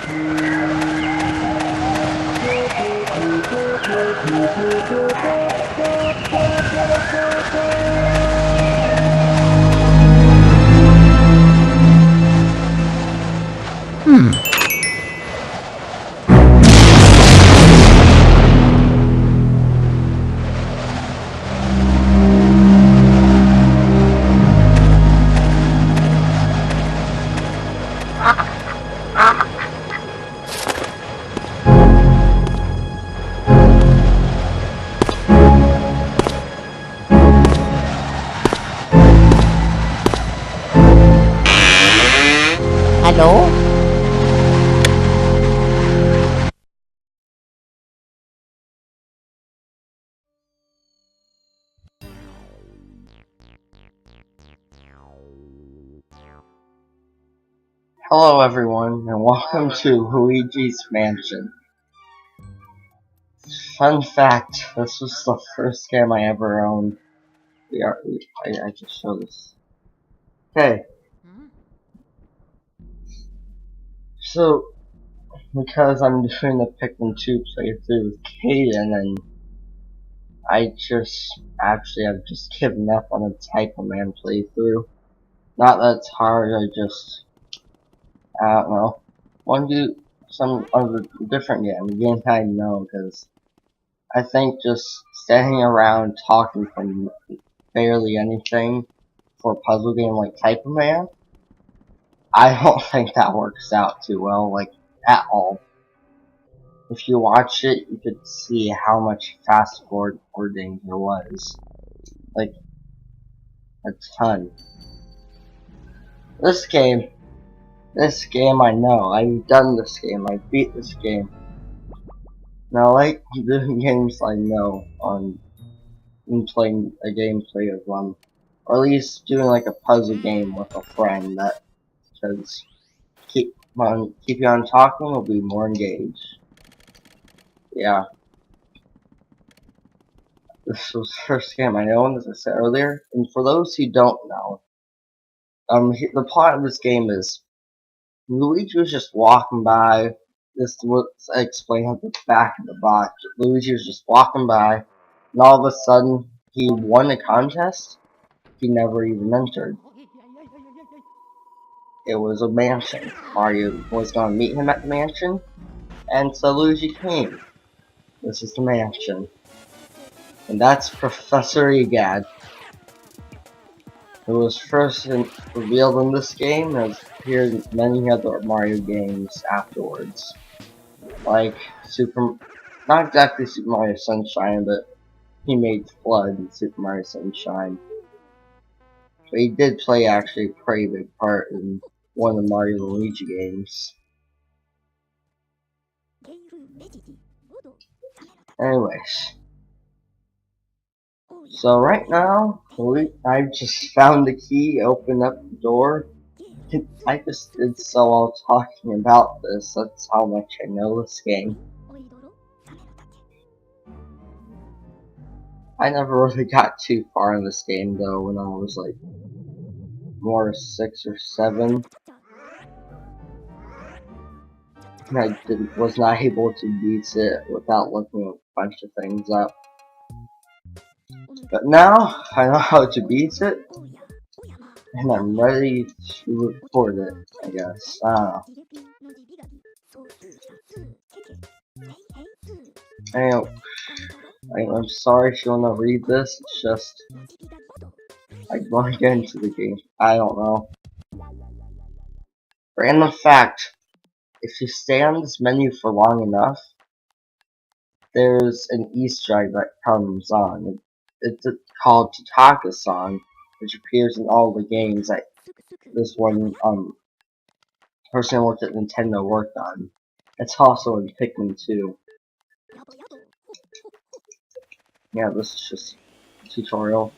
Hello? Hello everyone, and welcome to Luigi's Mansion. Fun fact, this was the first game I ever owned. I just showed this. Okay, so, because I'm doing the Pikmin 2 playthrough with Kaden, and I've just given up on the Type of Man playthrough. Not that it's hard, I don't know. Want to do some other different game I know, because I think just standing around talking from barely anything for a puzzle game like Type of Man, I don't think that works out too well, like, at all. If you watch it, you could see how much fast forwarding there was. Like, a ton. This game I know. I've done this game. I beat this game. Now, like doing games I know in playing a gameplay of one, or at least doing like a puzzle game with a friend that, because keep you on talking, will be more engaged. Yeah. This was the first game I know, as I said earlier, and for those who don't know, the plot of this game is Luigi was just walking by. This was explained at the back of the box. Luigi was just walking by, and all of a sudden, he won a contest he never even entered. It was a mansion. Mario was gonna meet him at the mansion, and so Luigi came. This is the mansion. And that's Professor Egad, who was first revealed in this game and has appeared in many other Mario games afterwards. Like not exactly Super Mario Sunshine, but he made Flood in Super Mario Sunshine. But he did play actually a pretty big part in one of the Mario and Luigi games. Anyways. So right now, I've just found the key, opened up the door. I just did so while talking about this, that's how much I know this game. I never really got too far in this game though when I was like more 6 or 7. And I was not able to beat it without looking a bunch of things up. But now, I know how to beat it, and I'm ready to record it, I guess. I'm sorry if you want to read this, it's just, I want to get into the game. I don't know. Random fact, if you stay on this menu for long enough, there's an Easter egg that comes on. It's called Tataka Song, which appears in all the games that this one person who worked at Nintendo worked on. It's also in Pikmin 2. Yeah, this is just a tutorial.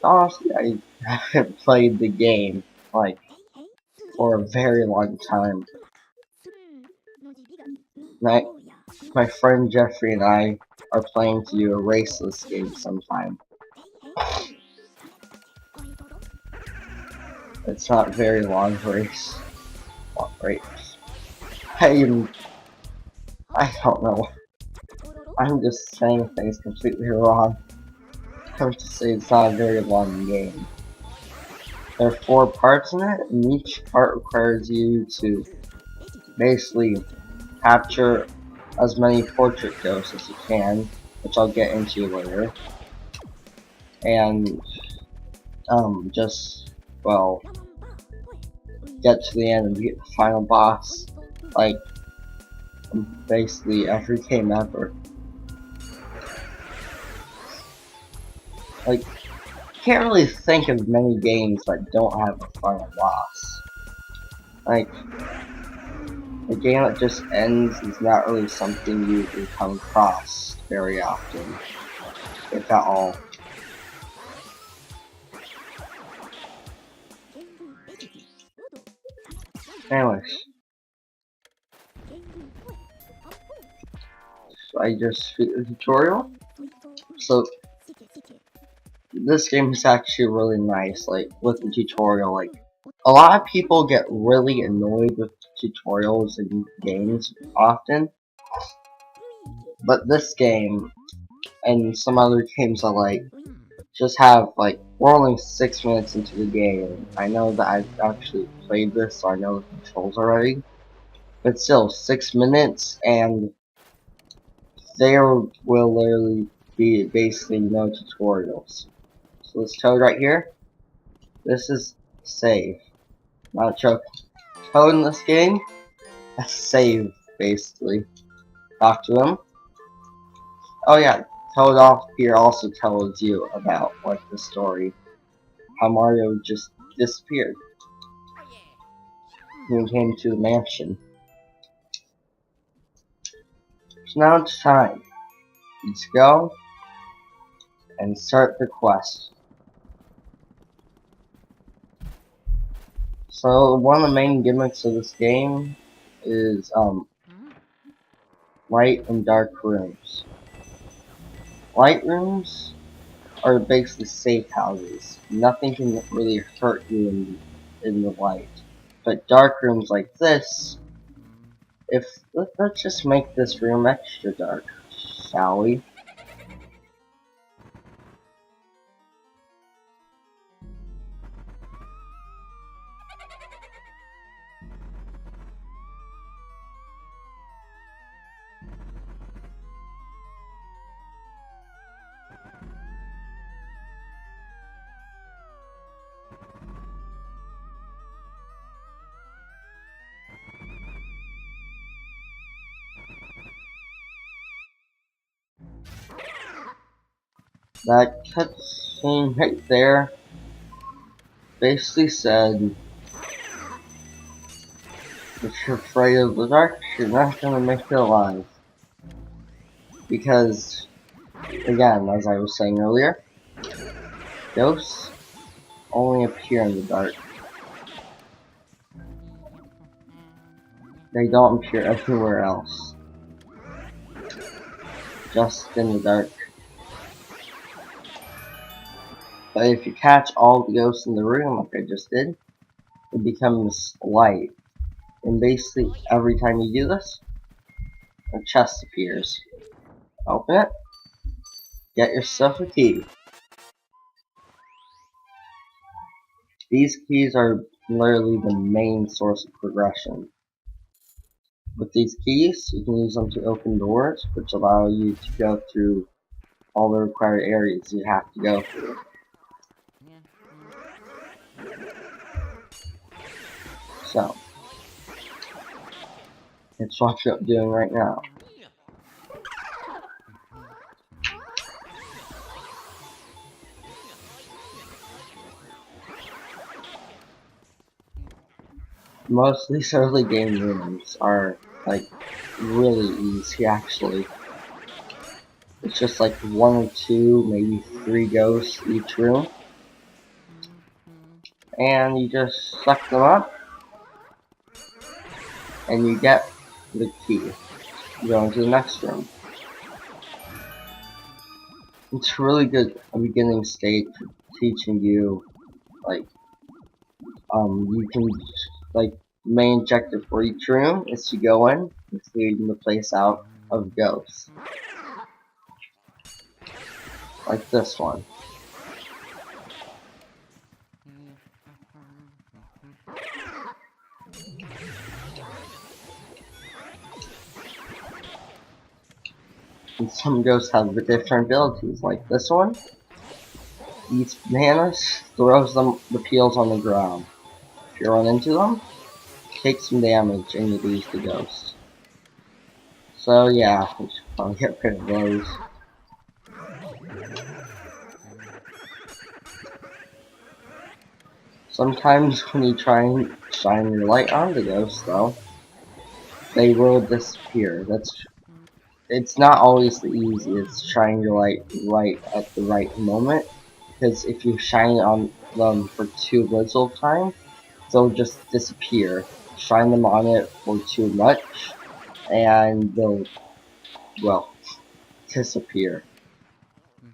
Honestly, I haven't played the game, like, for a very long time. My friend Jeffrey and I are planning to do a raceless game sometime. It's not very long race. I don't know. I'm just saying things completely wrong. I would just say it's not a very long game. There are 4 parts in it, and each part requires you to basically capture as many portrait ghosts as you can, which I'll get into later, and just, well, get to the end and beat the final boss, like, basically every game ever. Like, can't really think of many games that don't have a final boss. Like, a game that just ends is not really something you can come across very often, if at all. Anyways, so I just beat the tutorial. So, this game is actually really nice, like, with the tutorial. Like, a lot of people get really annoyed with tutorials in games often, but this game, and some other games I like, just have, like, we're only 6 minutes into the game. I know that I've actually played this, so I know the controls already, but still, 6 minutes, and there will literally be basically no tutorials. So this code right here, this is save. Not a joke. Code in this game, that's save, basically. Talk to him. Oh yeah, code off here also tells you about, like, the story. How Mario just disappeared. When he came to the mansion. So now it's time. Let's go and start the quest. So one of the main gimmicks of this game is light and dark rooms. Light rooms are basically safe houses. Nothing can really hurt you in the light. But dark rooms like this, let's just make this room extra dark, shall we? That cutscene right there basically said, if you're afraid of the dark, you're not gonna make it alive. Because, again, as I was saying earlier, ghosts only appear in the dark. They don't appear everywhere else. Just in the dark. But if you catch all the ghosts in the room, like I just did, it becomes light. And basically, every time you do this, a chest appears. Open it, get yourself a key. These keys are literally the main source of progression. With these keys, you can use them to open doors, which allow you to go through all the required areas you have to go through. So, it's what you're doing right now. Most of these early game rooms are, like, really easy, actually. It's just like 1 or 2, maybe 3 ghosts each room. And you just suck them up, and you get the key. You go into the next room. It's really good at the beginning stage for teaching you, like, you can, like, The main objective for each room is to go in and clean the place out of ghosts. Like this one. And some ghosts have different abilities, like this one. Eats bananas, throws the peels on the ground. If you run into them, take some damage and you lose the ghost. So yeah, we should probably get rid of those. Sometimes when you try and shine your light on the ghosts though, they will disappear. It's not always the easiest shining your light right at the right moment, because if you shine on them for too little time, they'll just disappear. Shine them on it for too much, and they'll, well, disappear.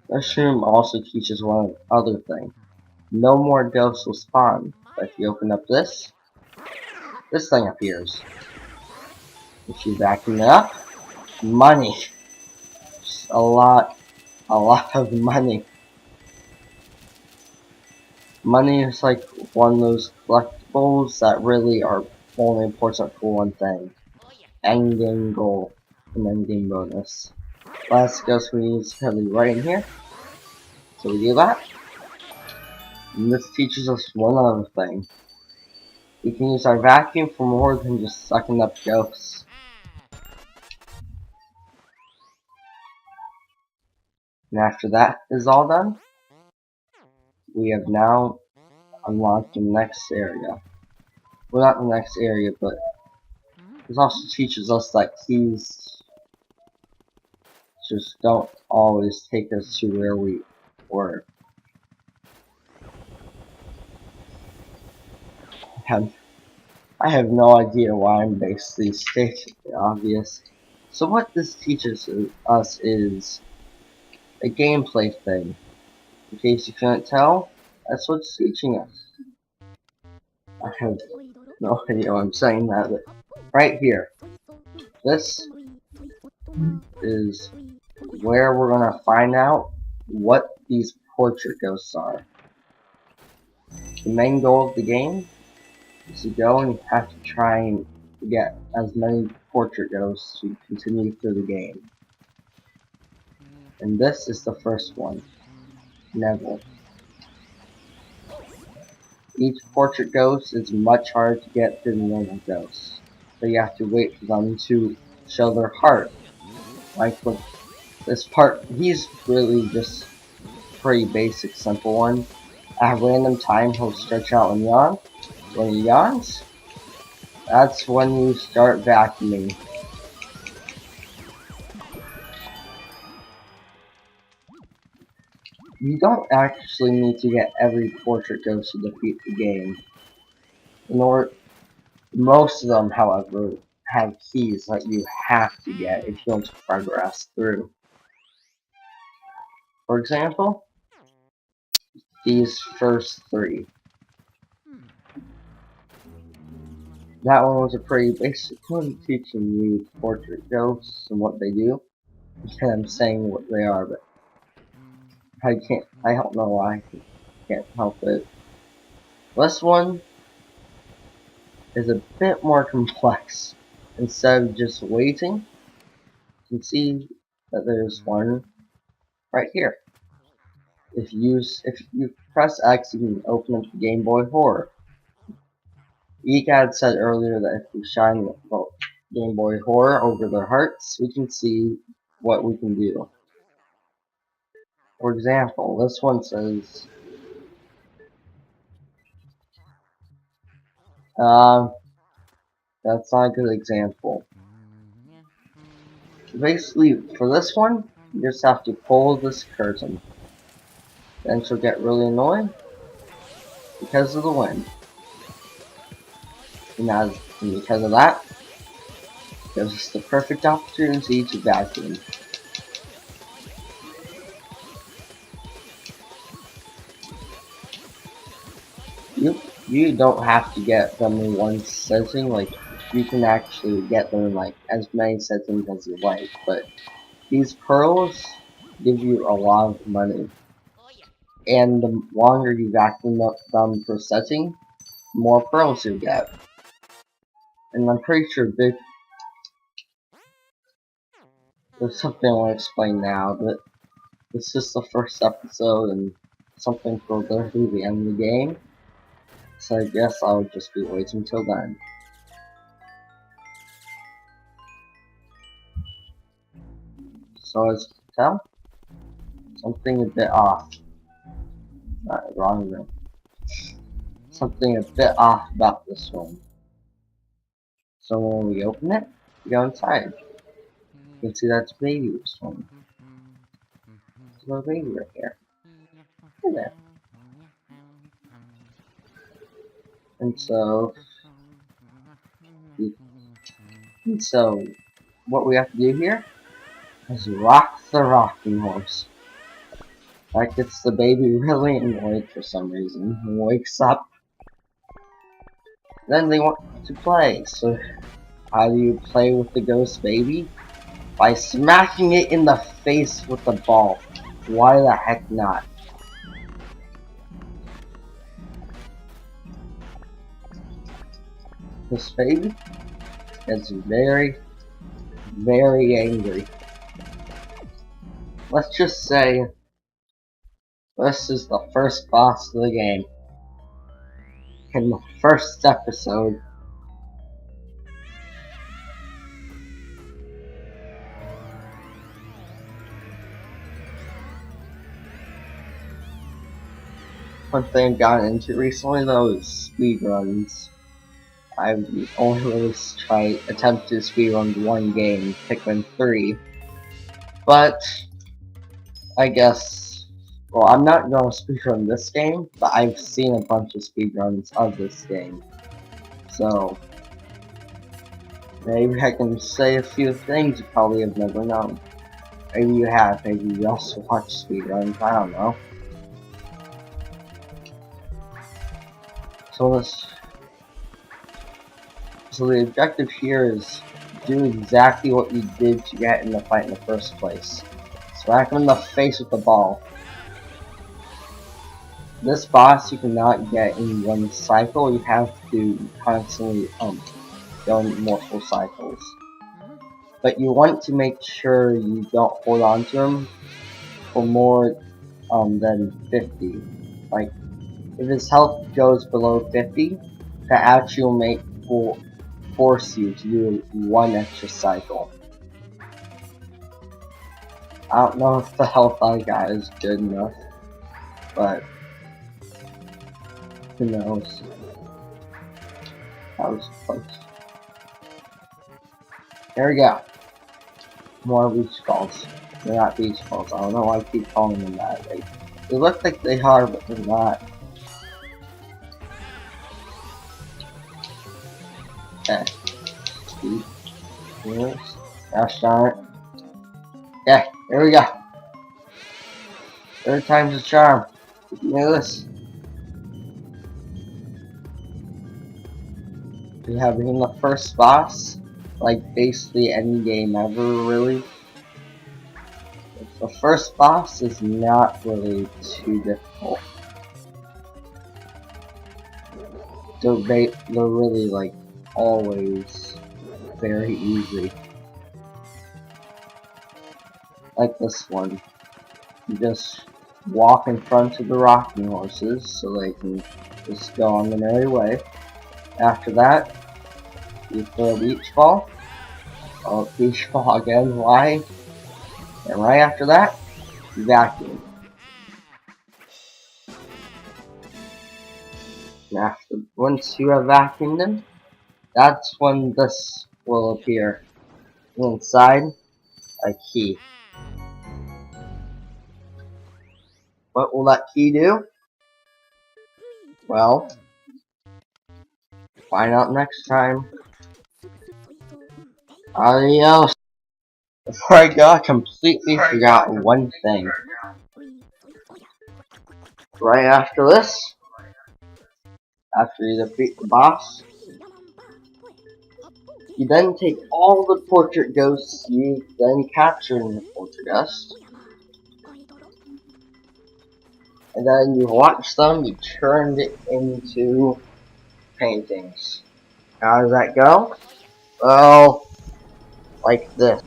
This room also teaches one other thing. No more ghosts will spawn, but if you open up this thing appears. If you vacuum it up, money. Just a lot of money. Money is like one of those collectibles that really are only important for one thing. Endgame goal and endgame bonus. Last ghost we use currently right in here. So we do that. And this teaches us one other thing. We can use our vacuum for more than just sucking up ghosts. And after that is all done, we have now unlocked the next area. Well, not the next area, but this also teaches us that keys just don't always take us to where we were. I have no idea why I'm basically stating the obvious. So what this teaches us is a gameplay thing. In case you couldn't tell, that's what it's teaching us. I have no idea why I'm saying that, but right here, this is where we're gonna find out what these portrait ghosts are. The main goal of the game is to go and you have to try and get as many portrait ghosts to continue through the game. And this is the first one, Neville. Each portrait ghost is much harder to get than the normal ghosts, but you have to wait for them to show their heart. Like with this part, he's really just pretty basic, simple one. At a random time, he'll stretch out and yawn. When he yawns, that's when you start vacuuming. You don't actually need to get every portrait ghost to defeat the game. Most of them, however, have keys that you have to get if you want to progress through. For example, these first three. That one was a pretty basic one, teaching you portrait ghosts and what they do. I'm saying what they are, but I don't know why I can't help it. This one is a bit more complex. Instead of just waiting, you can see that there's one right here. If you press X, you can open up the Game Boy Horror. Egad said earlier that if we shine the Game Boy Horror over their hearts, we can see what we can do. For example, this one says, that's not a good example. Basically, for this one, you just have to pull this curtain. Then she'll get really annoyed because of the wind. And because of that, gives us the perfect opportunity to vacuum. Yep, You don't have to get them in one setting, like, you can actually get them in, like, as many settings as you like, but these pearls give you a lot of money. And the longer you vacuum up them per setting, the more pearls you get. And I'm pretty sure there's something I want to explain now, but this is the first episode and something for literally the end of the game. So I guess I'll just be waiting till then. So as you can tell, something a bit off. Not wrong room. Something a bit off about this one. So when we open it, we go inside. You can see that's baby this one. There's a little baby right here. Look at that. And so what we have to do here is rock the rocking horse. That gets the baby really annoyed for some reason. He wakes up. Then they want to play. So how do you play with the ghost baby? By smacking it in the face with the ball. Why the heck not? This baby is very, very angry. Let's just say this is the first boss of the game. In the first episode, one thing I've gotten into recently though is speedruns. I've only really attempted to speedrun one game, Pikmin 3. But I guess, well, I'm not going to speedrun this game, but I've seen a bunch of speedruns of this game. So maybe I can say a few things you probably have never known. Maybe you have, maybe you also watch speedruns, I don't know. So the objective here is do exactly what you did to get in the fight in the first place. Smack him in the face with the ball. This boss you cannot get in one cycle, you have to constantly go in multiple cycles. But you want to make sure you don't hold on to him for more than 50. Like, if his health goes below 50, that actually will force you to do one extra cycle. I don't know if the health I got is good enough, but who knows? That was close. There we go. More beach balls. They're not beach balls. I don't know why I keep calling them that. They look like they are, but they're not. Okay. Speed. Yes. Gosh darn it. Okay, there we go. Third time's a charm. You know this. We have been the first boss, like basically any game ever, really. The first boss is not really too difficult. They're really, like, always very easy. Like this one. You just walk in front of the rocking horses so they can just go on their merry way. After that, you throw a beach ball. Oh, beach ball again, why? And right after that, you vacuum. And once you have vacuumed them, that's when this will appear. Inside, a key. What will that key do? Well, find out next time. Adios. Before I go, I completely forgot one thing. Right after this, After you defeat the boss, you then take all the portrait ghosts you then captured in the poltergust, and then you watch them be turned into paintings. How does that go? Well, like this.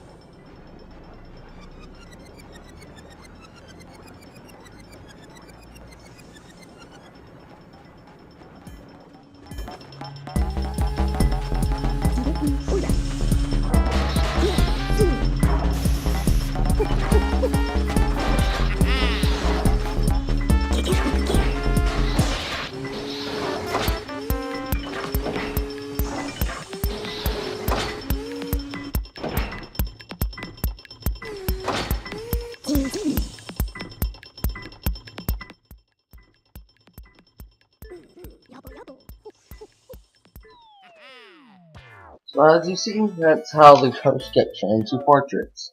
So as you see, that's how the ghosts get turned into portraits.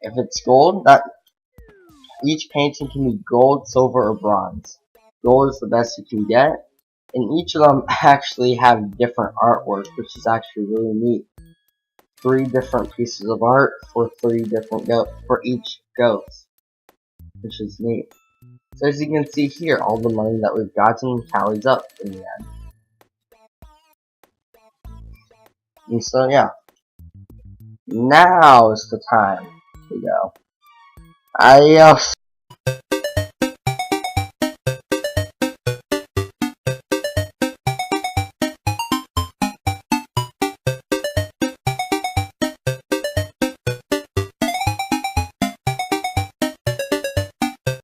If it's gold, that each painting can be gold, silver, or bronze. Gold is the best you can get, and each of them actually have different artwork, which is actually really neat. 3 different pieces of art for 3 different for each ghost, which is neat. So as you can see here, all the money that we've gotten tallies up in the end. And so yeah, now is the time to go. Adios.